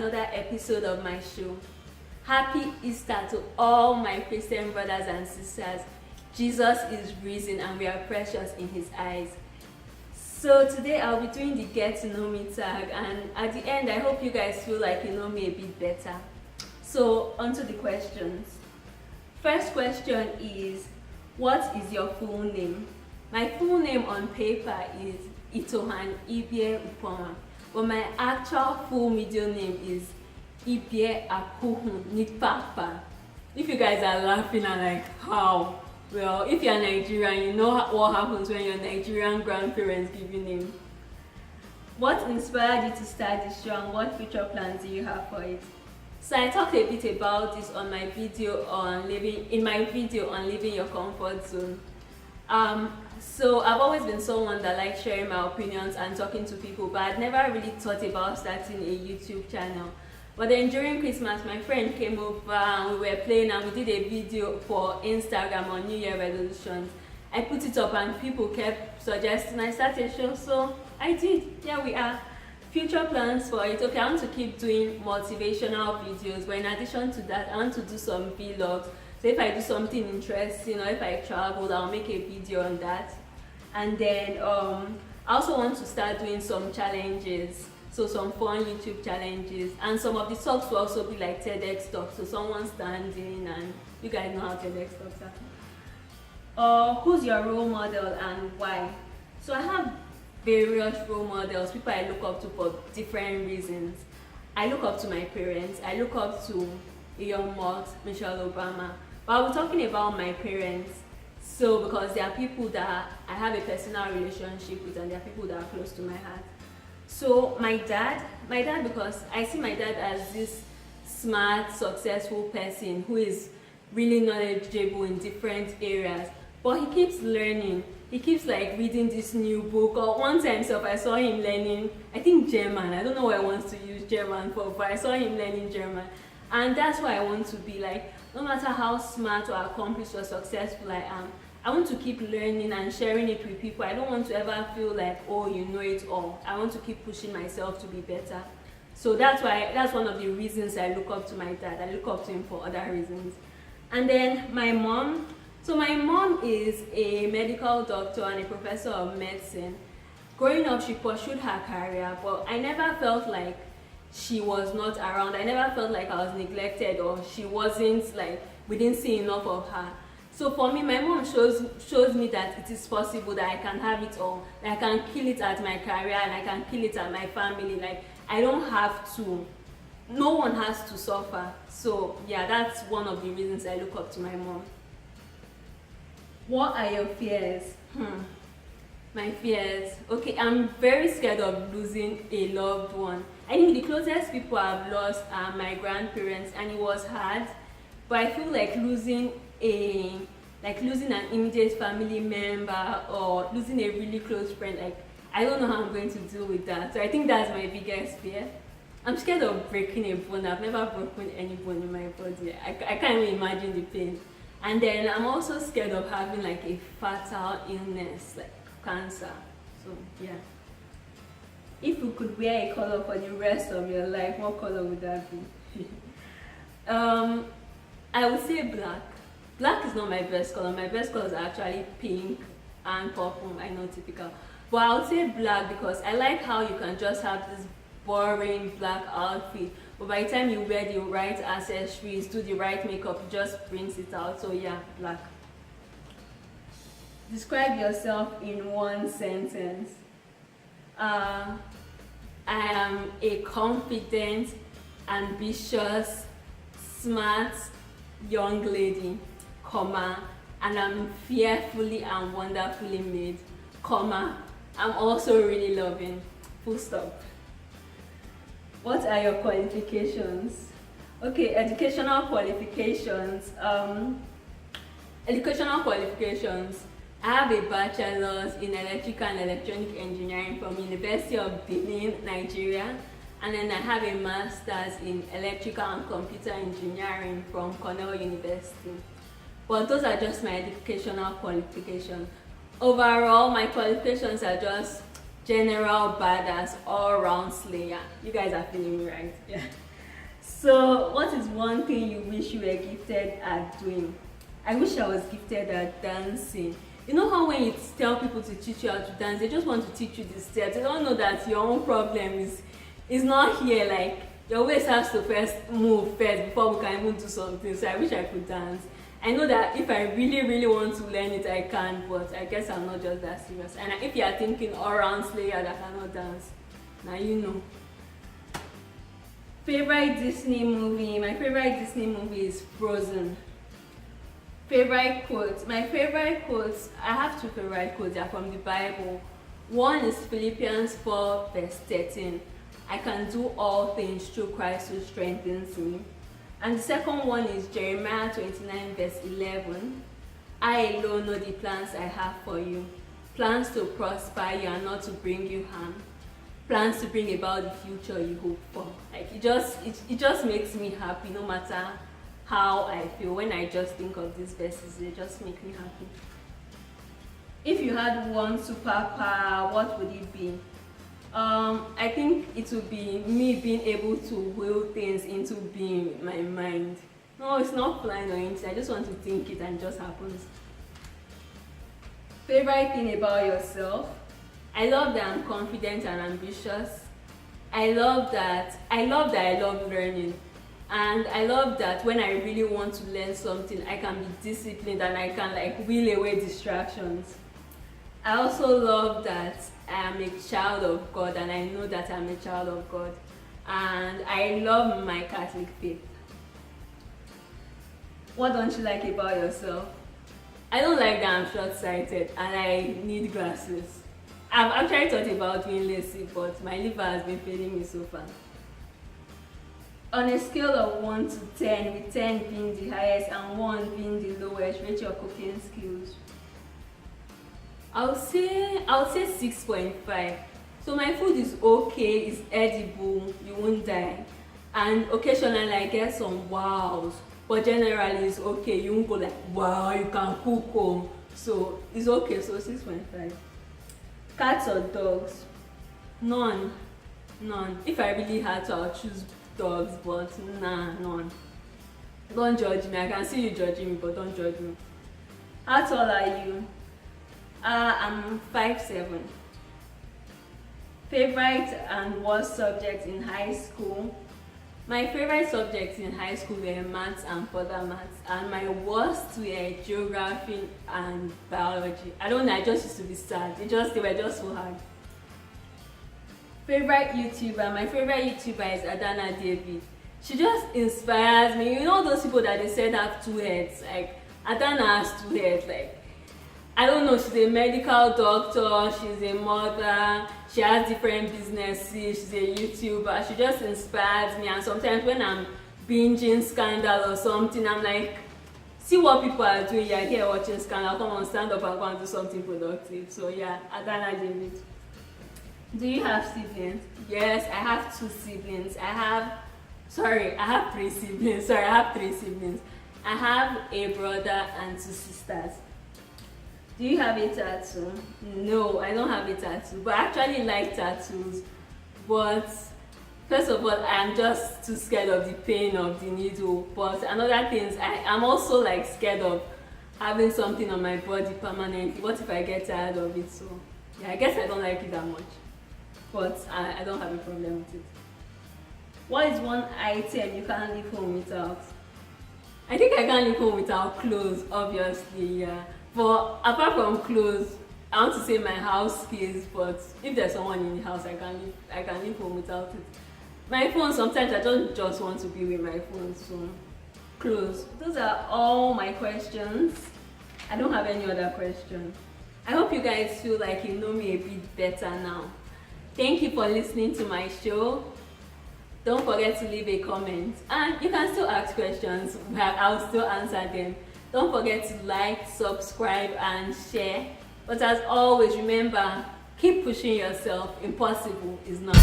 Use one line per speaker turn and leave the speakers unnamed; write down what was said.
another episode of my show. Happy Easter to all my Christian brothers and sisters. Jesus is risen and we are precious in his eyes. So today I'll be doing the get to know me tag, and at the end I hope you guys feel like you know me a bit better. So on to the questions. First question is, what is your full name? My full name on paper is Itohan but my actual full middle name is Ibie Akuhun Nipapa. If you guys are laughing and like, how? Well, if you're Nigerian, you know what happens when your Nigerian grandparents give you name. What inspired you to start this show and what future plans do you have for it? So I talked a bit about this on my video on living your comfort zone. So I've always been someone that likes sharing my opinions and talking to people, but I'd never really thought about starting a YouTube channel. But then during Christmas, my friend came over and we were playing and we did a video for Instagram on New Year resolutions. I put it up and people kept suggesting I start a show, so I did. Here we are. Future plans for it. Okay, I want to keep doing motivational videos, but in addition to that, I want to do some vlogs. So if I do something interesting or if I travel, I'll make a video on that. And then I also want to start doing some challenges. So some fun YouTube challenges, and some of the talks will also be like TEDx talks, so someone standing, and you guys know how TEDx talks are. Who's your role model and why? So I have various role models, people I look up to for different reasons. I look up to my parents, I look up to Elon Musk, Michelle Obama, but I'll be talking about my parents. So because there are people that I have a personal relationship with and there are people that are close to my heart. So my dad because I see my dad as this smart, successful person who is really knowledgeable in different areas, but he keeps learning. He keeps like reading this new book, or one time I saw him learning, I think German. I don't know what I want to use German for, but I saw him learning German. And that's what I want to be like. No matter how smart or accomplished or successful I am, I want to keep learning and sharing it with people. I don't want to ever feel like, oh, you know it all. I want to keep pushing myself to be better. So that's one of the reasons I look up to my dad. I look up to him for other reasons. And then my mom. So my mom is a medical doctor and a professor of medicine. Growing up, she pursued her career, but I never felt like she was not around. I never felt like I was neglected or she wasn't like, we didn't see enough of her. So for me, my mom shows me that it is possible, that I can have it all. That I can kill it at my career and I can kill it at my family. Like, I don't have to, no one has to suffer. So yeah, that's one of the reasons I look up to my mom. What are your fears? My fears. Okay, I'm very scared of losing a loved one. I think the closest people I've lost are my grandparents, and it was hard. But I feel like losing an immediate family member or losing a really close friend, like I don't know how I'm going to deal with that. So I think that's my biggest fear. I'm scared of breaking a bone. I've never broken any bone in my body. I can't even imagine the pain. And then I'm also scared of having like a fatal illness, like cancer. So yeah. If you could wear a color for the rest of your life, what color would that be? I would say black. Black is not my best color. My best color is actually pink and purple. I know, typical. But I would say black because I like how you can just have this boring black outfit, but by the time you wear the right accessories, do the right makeup, it just brings it out. So yeah, black. Describe yourself in one sentence. I am a confident, ambitious, smart young lady, comma, and I'm fearfully and wonderfully made, comma, I'm also really loving, full stop. What are your qualifications? Okay, educational qualifications. I have a bachelor's in electrical and electronic engineering from University of Benin, Nigeria, and then I have a master's in electrical and computer engineering from Cornell University. But those are just my educational qualifications. Overall, my qualifications are just general badass, all-round slayer. You guys are feeling me, right? Yeah. So, what is one thing you wish you were gifted at doing? I wish I was gifted at dancing. You know how when you tell people to teach you how to dance, they just want to teach you the steps. They don't know that your own problem is not here. Like, your waist has to first move first before we can even do something. So I wish I could dance. I know that if I really, really want to learn it, I can, but I guess I'm not just that serious. And if you are thinking all round slayer that cannot dance, now you know. Favorite Disney movie? My favorite Disney movie is Frozen. Favorite quotes? My favorite quotes, I have two favorite quotes. They are from the Bible. One is Philippians 4 verse 13. I can do all things through Christ who strengthens me. And the second one is Jeremiah 29 verse 11. I alone know the plans I have for you. Plans to prosper you and not to bring you harm. Plans to bring about the future you hope for. Like, it just makes me happy no matter how I feel. When I just think of these verses, they just make me happy. If you had one superpower, what would it be? I think it would be me being able to will things into being with my mind. No, it's not flying or anything. I just want to think it and it just happens. Favorite thing about yourself? I love that I'm confident and ambitious. I love that I love learning. And I love that when I really want to learn something, I can be disciplined and I can like wheel away distractions. I also love that I am a child of God and I know that I'm a child of God. And I love my Catholic faith. What don't you like about yourself? I don't like that I'm short-sighted and I need glasses. I've actually thought about doing LASIK, but my liver has been failing me so far. On a scale of 1 to 10, with 10 being the highest and 1 being the lowest, rate your cooking skills. I'll say 6.5. So my food is okay, it's edible, you won't die. And occasionally I get some wows, but generally it's okay. You won't go like, wow, you can cook home. So it's okay, so 6.5. Cats or dogs? None. If I really had to, I'll choose dogs, but none. Don't judge me. I can see you judging me, but don't judge me. How tall are you? I'm 5'7". Favorite and worst subjects in high school? My favorite subjects in high school were maths and further maths, and my worst were geography and biology. I don't know, I just used to be sad. They were just so hard. Favorite YouTuber? My favorite YouTuber is Adana David. She just inspires me. You know those people that they said have two heads? Like, Adana has two heads. Like, I don't know, she's a medical doctor, she's a mother, she has different businesses, she's a YouTuber. She just inspires me, and sometimes when I'm binging Scandal or something, I'm like, see what people are doing, you're here watching Scandal, come on, stand up and go and do something productive. So yeah, Adana David. Do you have siblings? Yes, I have 2 siblings. I have 3 siblings. I have 3 siblings. I have a brother and 2 sisters. Do you have a tattoo? No, I don't have a tattoo, but I actually like tattoos. But first of all, I'm just too scared of the pain of the needle. But another thing is I'm also like scared of having something on my body permanently. What if I get tired of it? So yeah, I guess I don't like it that much. But I don't have a problem with it. What is one item you can't leave home without? I think I can't leave home without clothes, obviously, yeah. But apart from clothes, I want to say my house keys, but if there's someone in the house, I can leave home without it. My phone, sometimes I don't just want to be with my phone, so clothes. Those are all my questions. I don't have any other question. I hope you guys feel like you know me a bit better now. Thank you for listening to my show. Don't forget to leave a comment, and you can still ask questions, but I'll still answer them. Don't forget to like, subscribe, and share. But as always, remember, keep pushing yourself. Impossible is not.